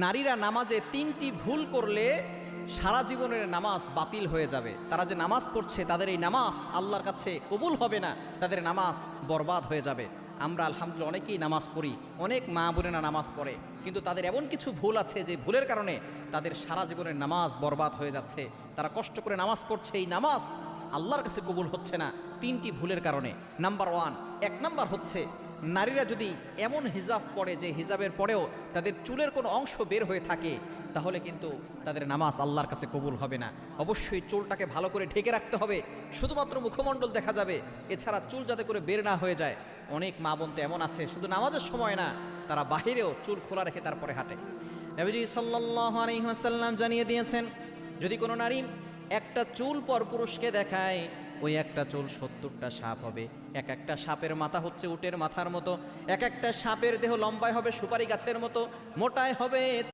নারীরা নামাজে ৩টি ভুল করলে সারা জীবনের নামাজ বাতিল হয়ে যাবে। তারা যে নামাজ পড়ছে তাদের এই নামাজ আল্লাহর কাছে কবুল হবে না, তাদের নামাজ বরবাদ হয়ে যাবে। আমরা আলহামদুলিল্লাহ অনেকেই নামাজ পড়ি, অনেক মা বোনেরা নামাজ পড়ে, কিন্তু তাদের এমন কিছু ভুল আছে যে ভুলের কারণে তাদের সারা জীবনের নামাজ বরবাদ হয়ে যাচ্ছে। তারা কষ্ট করে নামাজ পড়ছে, এই নামাজ আল্লাহর কাছে কবুল হচ্ছে না ৩টি ভুলের কারণে। নাম্বার 1, 1 নাম্বার হচ্ছে নারীরা যদি এমন হিজাব পড়ে যে হিজাবের পরেও তাদের চুলের কোনো অংশ বের হয়ে থাকে, তাহলে কিন্তু তাদের নামাজ আল্লাহর কাছে কবুল হবে না। অবশ্যই চুলটাকে ভালো করে ঢেকে রাখতে হবে, শুধুমাত্র মুখমণ্ডল দেখা যাবে, এছাড়া চুল যাতে করে বের না হয়ে যায়। অনেক মা বোন তো এমন আছে শুধু নামাজের সময় না, তারা বাহিরেও চুল খোলা রেখে তারপরে হাঁটে। নবীজি সাল্লাল্লাহু আলাইহি ওয়াসাল্লাম জানিয়ে দিয়েছেন, যদি কোনো নারী একটা চুল পর পুরুষকে দেখায়, ওই একটা চুল 70টা সাপ হবে। এক একটা সাপের মাথা হচ্ছে উটের মাথার মতো, এক একটা সাপের দেহ লম্বায় হবে সুপারি গাছের মতো, মোটায় হবে